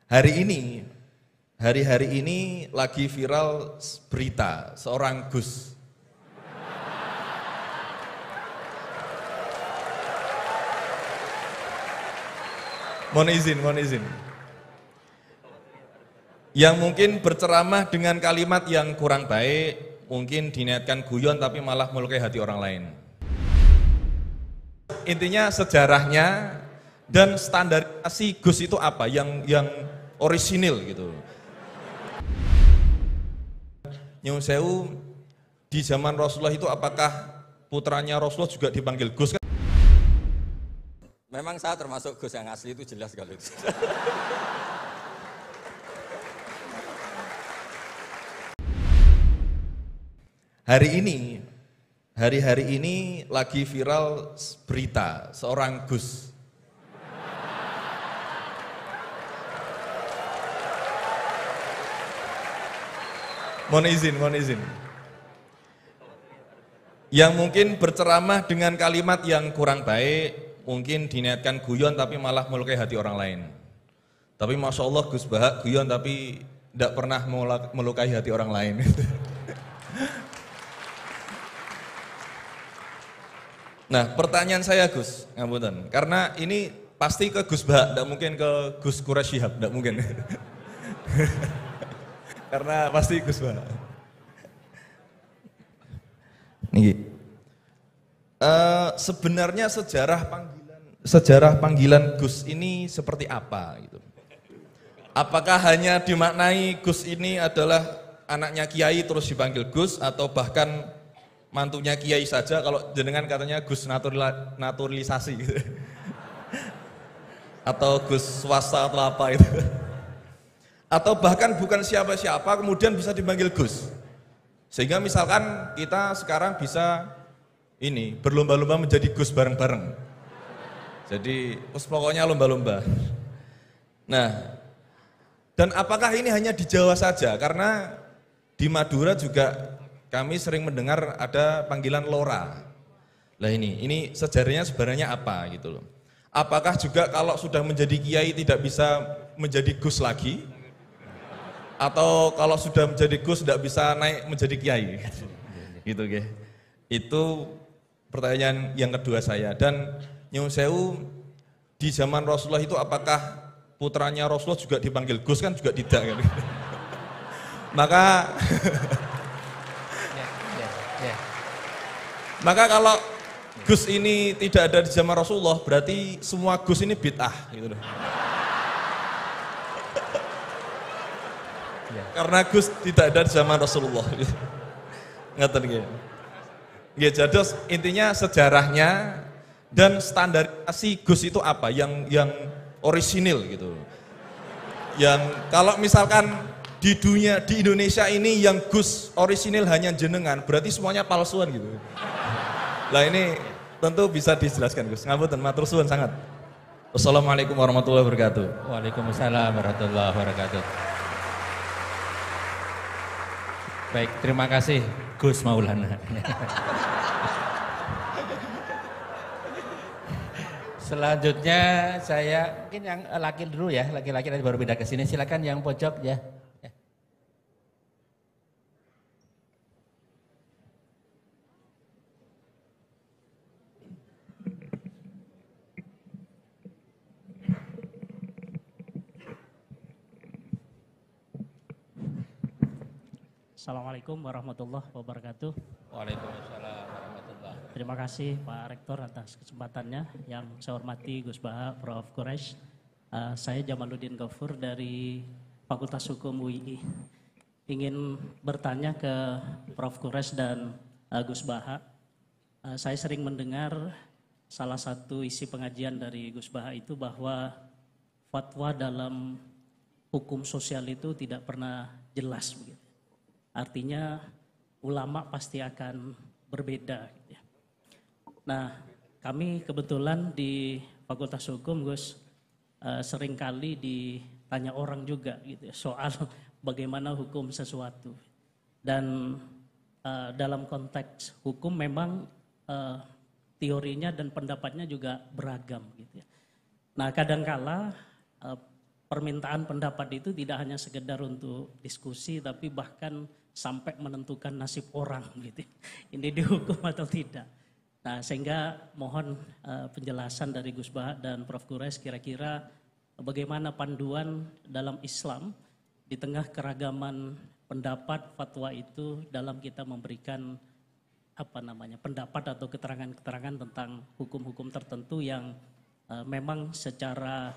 Hari ini, hari-hari ini lagi viral berita seorang Gus. Mohon izin. Yang mungkin berceramah dengan kalimat yang kurang baik, mungkin diniatkan guyon tapi malah melukai hati orang lain. Intinya sejarahnya dan standarisasi Gus itu apa yang orisinil gitu. Nyun sewu, di zaman Rasulullah itu apakah putranya Rasulullah juga dipanggil Gus? Memang saya termasuk Gus yang asli itu jelas kalau itu. Hari-hari ini lagi viral berita seorang Gus. Mohon izin. Yang mungkin berceramah dengan kalimat yang kurang baik, mungkin diniatkan guyon tapi malah melukai hati orang lain. Tapi Masya Allah Gus Baha guyon tapi tidak pernah melukai hati orang lain. Nah pertanyaan saya Gus, ngapunten, karena ini pasti ke Gus Baha, tidak mungkin ke Gus Quraisy Shihab, tidak mungkin. Karena pasti Gus Baha. Sebenarnya sejarah panggilan Gus ini seperti apa gitu? Apakah hanya dimaknai Gus ini adalah anaknya Kiai terus dipanggil Gus, atau bahkan mantunya Kiai saja, kalau jenengan katanya Gus naturalisasi gitu. Atau Gus swasta atau apa itu. Atau bahkan bukan siapa-siapa kemudian bisa dipanggil Gus. Sehingga misalkan kita sekarang bisa ini berlomba-lomba menjadi Gus bareng-bareng. Jadi pokoknya lomba-lomba. Nah, dan apakah ini hanya di Jawa saja? Karena di Madura juga kami sering mendengar ada panggilan Lora. Lah ini sejarahnya sebenarnya apa gitu loh. Apakah juga kalau sudah menjadi kiai tidak bisa menjadi Gus lagi? Atau kalau sudah menjadi Gus tidak bisa naik menjadi kiai? Gitu ya. Itu pertanyaan yang kedua saya. Dan nyun sewu, di zaman Rasulullah itu apakah putranya Rasulullah juga dipanggil Gus? Kan juga tidak kan. Maka kalau Gus ini tidak ada di zaman Rasulullah, berarti semua Gus ini bid'ah gitu loh. Karena Gus tidak ada di zaman Rasulullah. Ngeten nggih. Nggih, jadi intinya sejarahnya dan standarisasi Gus itu apa yang orisinil gitu. Yang kalau misalkan di Indonesia ini yang Gus orisinil hanya jenengan, berarti semuanya palsuan gitu. Lah ini tentu bisa dijelaskan Gus. Ngapunten, matur suwun sangat. Wassalamualaikum warahmatullahi wabarakatuh. Waalaikumsalam warahmatullahi wabarakatuh. Baik, terima kasih Gus Maulana. Selanjutnya saya mungkin yang laki dulu ya, laki-laki nanti baru pindah ke sini. Silakan yang pojok ya. Assalamualaikum warahmatullahi wabarakatuh. Waalaikumsalam warahmatullahi wabarakatuh. Terima kasih Pak Rektor atas kesempatannya. Yang saya hormati Gus Baha, Prof. Quraisy. Saya Jamaluddin Ghaffur dari Fakultas Hukum UII. Ingin bertanya ke Prof. Quraisy dan Gus Baha. Saya sering mendengar salah satu isi pengajian dari Gus Baha itu bahwa fatwa dalam hukum sosial itu tidak pernah jelas begitu. Artinya ulama pasti akan berbeda. Nah, kami kebetulan di Fakultas Hukum, Gus, seringkali ditanya orang juga gitu ya, soal bagaimana hukum sesuatu. Dan dalam konteks hukum memang teorinya dan pendapatnya juga beragam gitu ya. Nah, kadangkala permintaan pendapat itu tidak hanya sekedar untuk diskusi, tapi bahkan sampai menentukan nasib orang gitu. Ini dihukum atau tidak. Nah, sehingga mohon penjelasan dari Gus Baha dan Prof. Quraisy kira-kira bagaimana panduan dalam Islam di tengah keragaman pendapat fatwa itu dalam kita memberikan pendapat atau keterangan-keterangan tentang hukum-hukum tertentu yang memang secara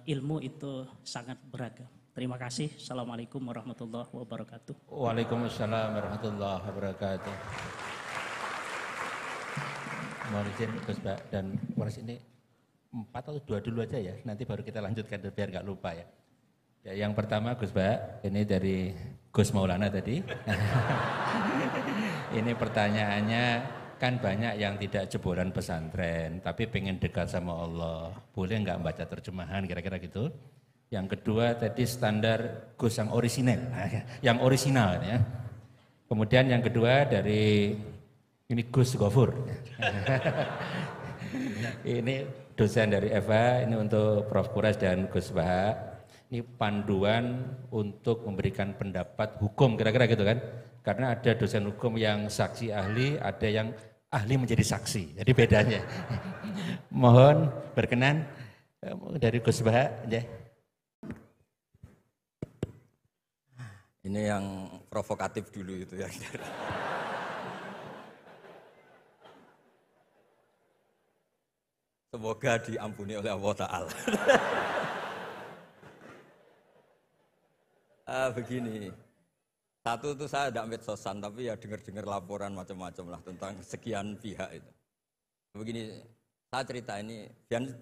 ilmu itu sangat beragam. Terima kasih. Assalamualaikum warahmatullahi wabarakatuh. Waalaikumsalam warahmatullahi wabarakatuh. Mohon izin Gus Baha dan Waris, ini 4 atau 2 dulu aja ya, nanti baru kita lanjutkan biar nggak lupa ya. Ya, yang pertama Gus Baha, ini dari Gus Maulana tadi. Ini pertanyaannya, kan banyak yang tidak jebolan pesantren, tapi pengen dekat sama Allah. Boleh nggak baca terjemahan kira-kira gitu? Yang kedua tadi standar Gus yang orisinal, yang orisinal ya. Kemudian yang kedua dari ini Gus Gofur. Ini dosen dari Eva, ini untuk Prof. Quraisy dan Gus Baha. Ini panduan untuk memberikan pendapat hukum, kira-kira gitu kan. Karena ada dosen hukum yang saksi ahli, ada yang ahli menjadi saksi. Jadi bedanya. Mohon berkenan dari Gus Baha. Ya. Ini yang provokatif dulu itu ya. Semoga diampuni oleh Allah Ta'ala. Begini, satu itu saya tidak medsosan, tapi ya dengar-dengar laporan macam-macam lah tentang sekian pihak itu. Begini, saya cerita ini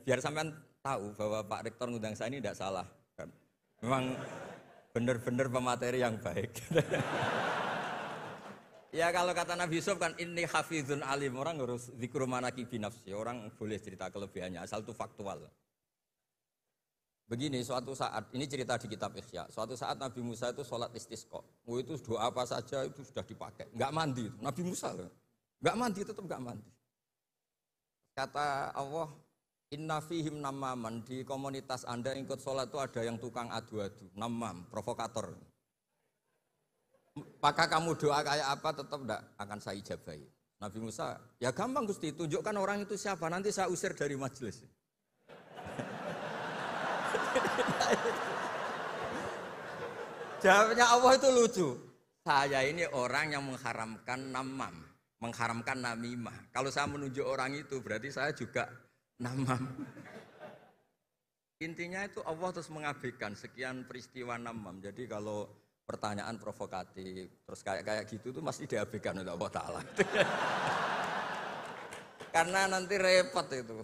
biar sampean tahu bahwa Pak Rektor ngundang saya ini tidak salah. Kan? Memang benar-benar pemateri yang baik. Ya kalau kata Nabi Yusuf kan ini hafizun alim, orang harus zikru manaki binafsi, orang boleh cerita kelebihannya asal itu faktual. Begini, suatu saat, ini cerita di kitab Ihya, suatu saat Nabi Musa itu sholat istisqa, itu doa apa saja itu sudah dipakai, nggak mandi, Nabi Musa loh, nggak mandi, tetap nggak mandi. Kata Allah, inna fihim namaman, di komunitas Anda yang ikut sholat itu ada yang tukang adu-adu, namam, provokator. Maka kamu doa kayak apa tetap tidak akan saya ijabahi. Nabi Musa, ya gampang Gusti, tunjukkan orang itu siapa, nanti saya usir dari majelis. Jawabnya Allah itu lucu. Saya ini orang yang mengharamkan namam, mengharamkan namimah. Kalau saya menunjuk orang itu berarti saya juga namam. Intinya itu Allah terus mengabaikan sekian peristiwa namam. Jadi kalau pertanyaan provokatif terus kayak gitu tuh masih diabaikan oleh Allah Ta'ala. Karena nanti repot itu.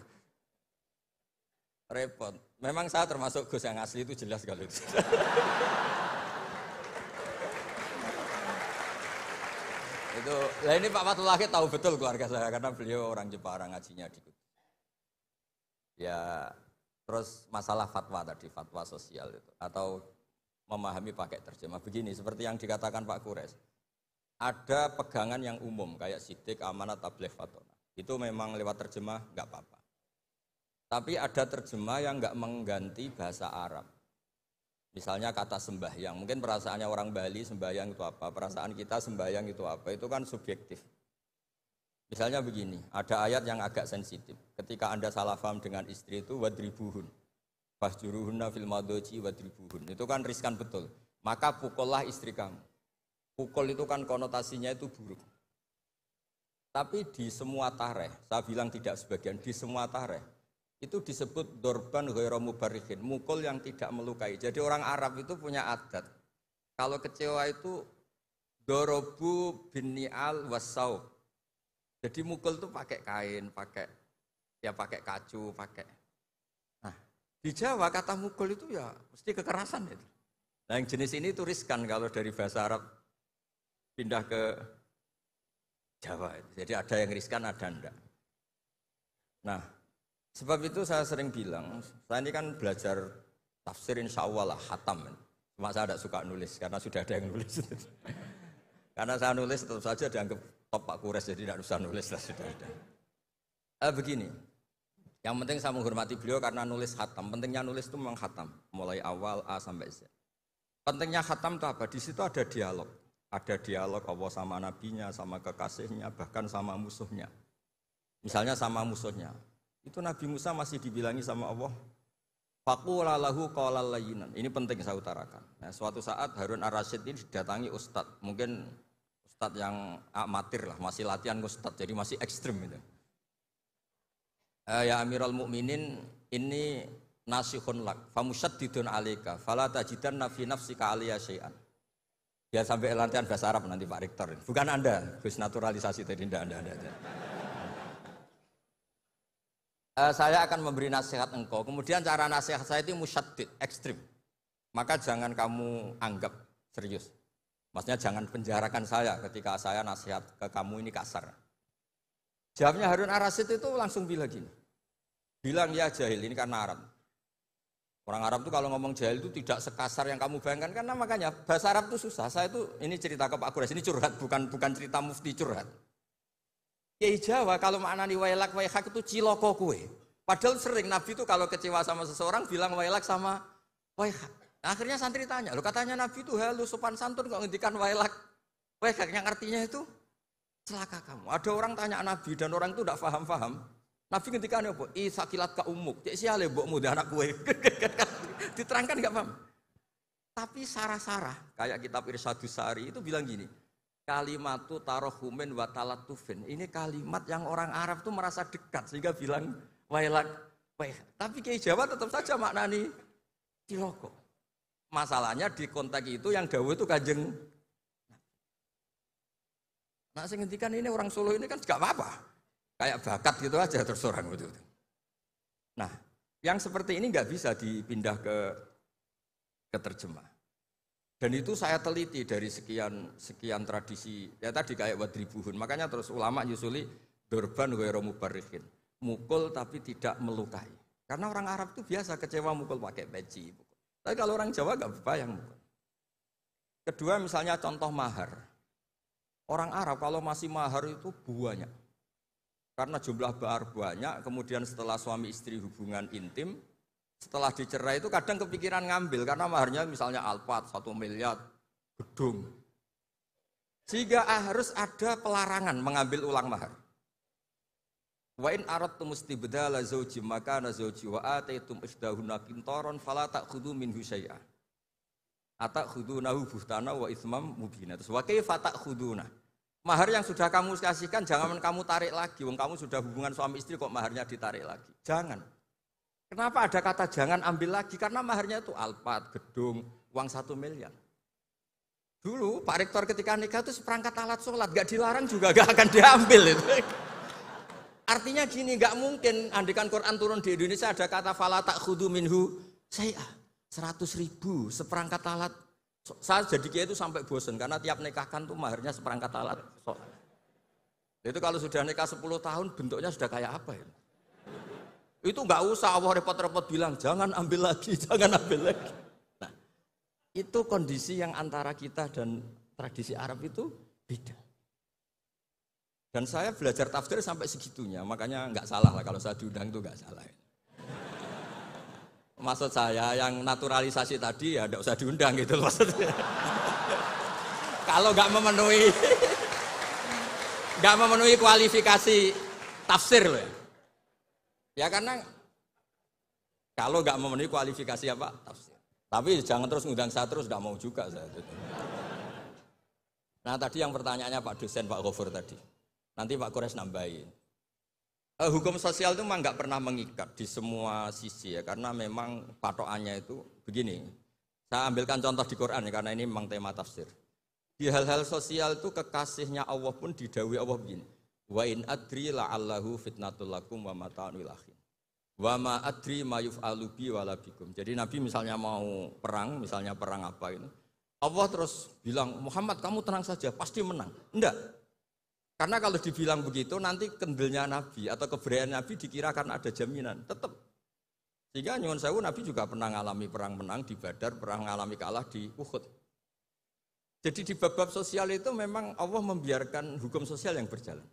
Repot. Memang saya termasuk Gus yang asli itu jelas kalau itu. Itu, nah ini Pak Fatullah tahu betul keluarga saya karena beliau orang Jepara ngajinya di Kudus. Ya, terus masalah fatwa tadi, fatwa sosial itu atau memahami pakai terjemah begini seperti yang dikatakan Pak Quraisy. Ada pegangan yang umum kayak sidik, amanat, tabligh, fatona. Itu memang lewat terjemah nggak apa-apa. Tapi ada terjemah yang nggak mengganti bahasa Arab. Misalnya kata sembahyang, mungkin perasaannya orang Bali sembahyang itu apa, perasaan kita sembahyang itu apa, itu kan subjektif. Misalnya begini, ada ayat yang agak sensitif. Ketika Anda salah paham dengan istri itu wadribuhun, fahjuruhunna fil madhaji wadribuhun. Itu kan riskan betul. Maka pukullah istri kamu. Pukul itu kan konotasinya itu buruk. Tapi di semua tareh, saya bilang tidak sebagian, di semua tareh itu disebut dorban ghairu mubarrihin, mukul yang tidak melukai. Jadi orang Arab itu punya adat. Kalau kecewa itu dorobu bin ni'al wassaub. Jadi mukul itu pakai kain, pakai kacu, pakai. Nah, di Jawa kata mukul itu ya mesti kekerasan itu. Nah, yang jenis ini itu riskan kalau dari bahasa Arab pindah ke Jawa. Jadi ada yang riskan, ada enggak. Nah, sebab itu saya sering bilang, saya ini kan belajar tafsir insya Allah lah, khatam. Cuma saya tidak suka nulis, karena sudah ada yang nulis. Karena saya nulis tetap saja dianggap top Pak Quraisy, jadi tidak usah nulis lah, sudah ada. Begini, Yang penting saya menghormati beliau karena nulis khatam. Pentingnya nulis itu memang khatam, mulai awal A sampai Z. Pentingnya khatam itu apa? Di situ ada dialog. Ada dialog Allah sama nabinya, sama kekasihnya, bahkan sama musuhnya. Misalnya sama musuhnya. Itu Nabi Musa masih dibilangi sama Allah, faqula lahu qawlan layyinan. Ini penting saya utarakan. Nah, suatu saat Harun Ar-Rasyid ini didatangi ustadz, mungkin ustadz yang amatir lah, masih latihan ustadz, jadi masih ekstrim itu. Ya Amirul Mukminin, ini nasihun lak, famusyaddidun alaika, fala tajidanna fi nafsika aliyya syai'an. Ya sampai latihan bahasa Arab nanti Pak Rektor. Bukan Anda, Gus naturalisasi tadi Anda. Saya akan memberi nasihat engkau. Kemudian cara nasihat saya itu musyaddid, ekstrim. Maka jangan kamu anggap serius. Maksudnya jangan penjarakan saya ketika saya nasihat ke kamu ini kasar. Jawabnya Harun Ar-Rasyid itu langsung bilang gini. Bilang ya jahil, ini karena Arab. Orang Arab itu kalau ngomong jahil itu tidak sekasar yang kamu bayangkan. Karena makanya bahasa Arab itu susah. Saya itu, ini cerita ke Pak Quraisy, ini curhat, bukan cerita mufti curhat. Kiai Jawa kalau maknani wailak waihak itu ciloko kue. Padahal sering Nabi itu kalau kecewa sama seseorang bilang wailak sama waihak. Akhirnya santri tanya, lo katanya Nabi itu halus sopan santun kok ngendikan wailak waihak, yang artinya itu celaka kamu. Ada orang tanya Nabi dan orang itu tidak paham. Nabi ngendikan apa? Sakilat ka umuk. Cek siale mbokmu dhe anak kue. Diterangkan enggak paham. Tapi sarah-sarah kayak kitab Irsyadus Sari itu bilang gini. Kalimatu tarohumin wa talatufin. Ini kalimat yang orang Arab tuh merasa dekat sehingga bilang wailak waihak. Tapi Kiai Jawa tetap saja maknani ciloko. Masalahnya di konteks itu yang dawuh itu Kanjeng. Nah, saya ngendikan ini orang Solo ini kan gak apa-apa. Kayak bakat gitu aja terus orang gitu. Nah, yang seperti ini nggak bisa dipindah ke terjemah. Dan itu saya teliti dari sekian tradisi. Ya tadi kayak wadribuhun. Makanya terus ulama nyusuli dorban ghairu mubarrihin. Mukul tapi tidak melukai. Karena orang Arab itu biasa kecewa mukul pakai peci. Tapi kalau orang Jawa nggak bayang mukul. Kedua misalnya contoh mahar. Orang Arab kalau masih mahar itu banyak. Karena jumlah mahar banyak, kemudian setelah suami istri hubungan intim, setelah dicerai itu kadang kepikiran ngambil, karena maharnya misalnya Alphard, 1 miliar, gedung. Sehingga harus ada pelarangan mengambil ulang mahar. Wa in aradtum istibdala zawji makana zawji wa ataitum isdahunna qintaran fala ta'khudhu minhu syai'a. Atakhudunahu buhtana wa itsmam mubina. Terus wa kaifa ta'khuduna? Mahar yang sudah kamu kasihkan jangan kamu tarik lagi. Wong kamu sudah hubungan suami istri kok maharnya ditarik lagi. Jangan. Kenapa ada kata jangan ambil lagi? Karena maharnya itu Alphard, gedung, uang 1 miliar. Dulu Pak Rektor ketika nikah itu seperangkat alat sholat, gak dilarang juga gak akan diambil itu. Artinya gini, gak mungkin andikan Quran turun di Indonesia ada kata fala ta'khudhu minhu syai'a. 100.000 seperangkat alat. Saya jadi kiai itu sampai bosan karena tiap nikahkan tuh maharnya seperangkat alat sholat. Itu kalau sudah nikah 10 tahun bentuknya sudah kayak apa ya? Itu nggak usah Allah repot-repot bilang jangan ambil lagi, jangan ambil lagi. Nah, itu kondisi yang antara kita dan tradisi Arab itu beda. Dan saya belajar tafsir sampai segitunya, makanya nggak salah lah kalau saya diundang itu nggak salah. Maksud saya yang naturalisasi tadi ya nggak usah diundang gitu maksudnya. Kalau nggak memenuhi kualifikasi tafsir loh ya. Ya karena kalau nggak memenuhi kualifikasi apa tafsir. Tapi jangan terus ngundang saya terus, nggak mau juga saya. Nah tadi yang pertanyaannya Pak dosen Pak Ghafur tadi. Nanti Pak Quraisy nambahin. Hukum sosial itu memang nggak pernah mengikat di semua sisi ya, karena memang patokannya itu begini. Saya ambilkan contoh di Quran ya, karena ini memang tema tafsir. Di hal-hal sosial itu kekasihnya Allah pun didhawuhi Allah begini. Wa in adri la'allahu fitnatul lakum wa mata'un ilahin. Wa ma adri ma yuf'alu bi wala bikum. Jadi Nabi misalnya mau perang, misalnya perang apa ini, Allah terus bilang, Muhammad kamu tenang saja, pasti menang. Enggak. Karena kalau dibilang begitu nanti kendelnya Nabi atau keberanian Nabi dikirakan ada jaminan, tetap. Sehingga nyuwun sewu Nabi juga pernah mengalami perang menang di Badar, pernah mengalami kalah di Uhud. Jadi di bab-bab sosial itu memang Allah membiarkan hukum sosial yang berjalan.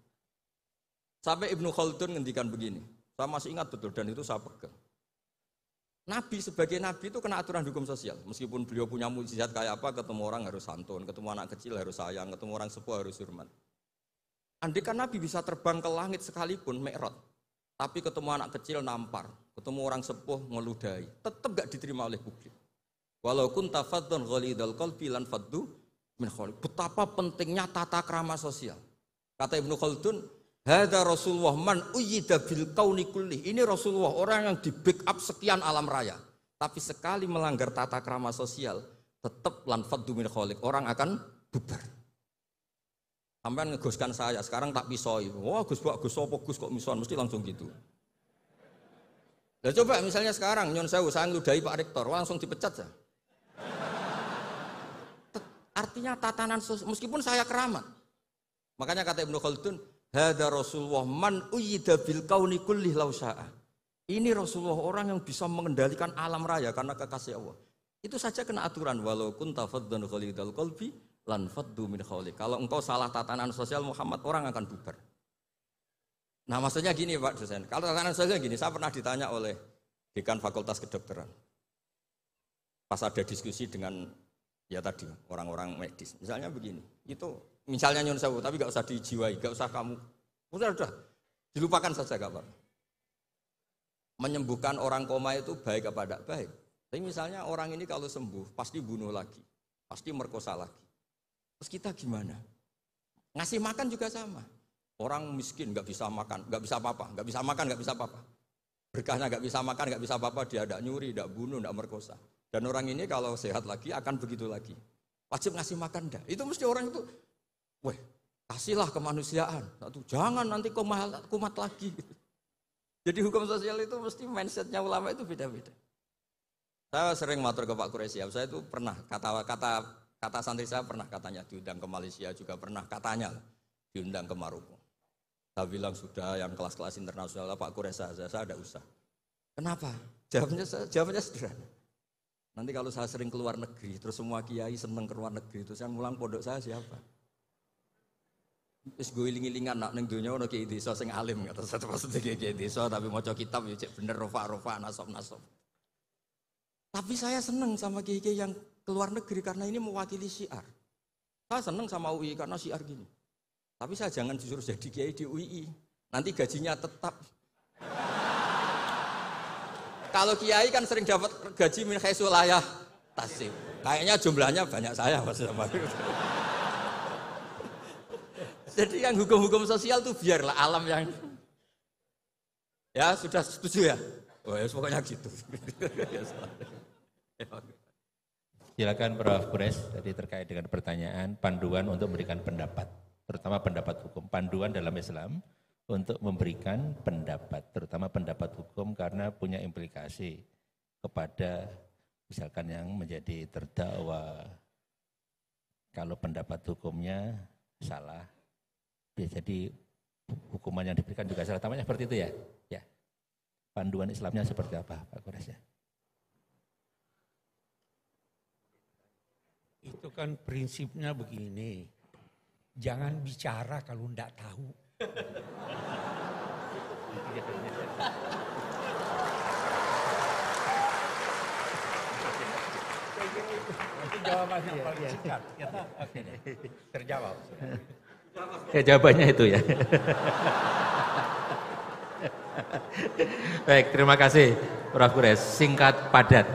Sampai Ibnu Khaldun ngendikan begini, Saya masih ingat betul dan itu saya pegang. Nabi sebagai nabi itu kena aturan hukum sosial. Meskipun beliau punya mukjizat kayak apa, ketemu orang harus santun, ketemu anak kecil harus sayang, ketemu orang sepuh harus hormat. Andai kan Nabi bisa terbang ke langit sekalipun Mi'raj, tapi ketemu anak kecil nampar, ketemu orang sepuh ngeludahi, tetap gak diterima oleh publik. Walau kunta faddan ghalidhal qalbi lan faddu min khawlik. Betapa pentingnya tata krama sosial. Kata Ibnu Khaldun, hadza Rasulullah man uyyida bil kauni kulli. Ini Rasulullah orang yang di backup sekian alam raya. Tapi sekali melanggar tata krama sosial, tetap lan faddu min khawlik. Orang akan bubar. Sampai ngegoskan saya, sekarang tak pisoi. Wah Gus apa Gus kok mison, mesti langsung gitu. Nah coba misalnya sekarang, nyon sewu, saya ngeludahi Pak Rektor, langsung dipecat saya. Artinya tatanan sosial, meskipun saya keramat. Makanya kata Ibnu Khaldun, hadza Rasulullah man uyyida bil kauni kulli law syaa. Ini Rasulullah orang yang bisa mengendalikan alam raya karena kekasih Allah. Itu saja kena aturan, walau kunta faddan ghalidhal qalbi lan faddu min khawlik. Kalau engkau salah tatanan sosial Muhammad, orang akan bubar. Nah maksudnya gini Pak dosen, kalau tatanan sosial gini, saya pernah ditanya oleh dekan Fakultas Kedokteran. Pas ada diskusi dengan ya tadi orang-orang medis, misalnya begini, itu misalnya nyun sewu, tapi gak usah dijiwai, gak usah kamu, udah dilupakan saja gak apa. Menyembuhkan orang koma itu baik apa tidak baik. Tapi misalnya orang ini kalau sembuh pasti bunuh lagi, pasti merkosa lagi. Terus kita gimana? Ngasih makan juga sama. Orang miskin nggak bisa makan, nggak bisa apa-apa, nggak bisa makan, nggak bisa apa-apa. Berkahnya nggak bisa makan, nggak bisa apa-apa, dia tidak nyuri, tidak bunuh, tidak merkosa. Dan orang ini kalau sehat lagi akan begitu lagi. Wajib ngasih makan dah. Itu mesti orang itu, weh, kasihlah kemanusiaan. Satu, jangan nanti kumat lagi. Jadi hukum sosial itu mesti mindsetnya ulama itu beda-beda. Saya sering matur ke Pak Quraisy, saya itu pernah kata santri saya pernah katanya diundang ke Malaysia, juga pernah katanya diundang ke Maroko. Saya bilang sudah yang kelas-kelas internasional Pak Quraisy saya ada usah. Kenapa? Jawabannya sederhana. Nanti kalau saya sering keluar negeri, terus semua kiai seneng keluar negeri, terus yang mulang pondok saya siapa? Terus gue iling-ilingan nak neng dunia ono kiai desa sing alim, kata saya maksudnya kiai desa tapi maca kitab ya cek bener rofa nasab. Tapi saya seneng sama kiai-kiai yang keluar negeri karena ini mewakili syiar. Saya seneng sama UI karena syiar gini. Tapi saya jangan disuruh jadi kiai di UI. Nanti gajinya tetap. Kalau kiai kan sering dapat gaji min khaisul layah tasib. Kayaknya jumlahnya banyak saya maksudnya. Jadi yang hukum-hukum sosial tuh biarlah alam yang. Ya sudah setuju ya. Oh ya pokoknya gitu. Silakan Prof. Quraisy tadi terkait dengan pertanyaan panduan untuk memberikan pendapat, terutama pendapat hukum. Panduan dalam Islam untuk memberikan pendapat, terutama pendapat hukum karena punya implikasi kepada misalkan yang menjadi terdakwa. Kalau pendapat hukumnya salah, jadi hukuman yang diberikan juga salah. Tamanya seperti itu ya? Ya. Panduan Islamnya seperti apa Pak Quraisy? Itu kan prinsipnya begini, jangan bicara kalau enggak tahu. Itu jawabannya yang paling singkat. Oke, terjawab. Ya jawabannya itu ya. Baik, terima kasih Prof. Quraisy, singkat padat.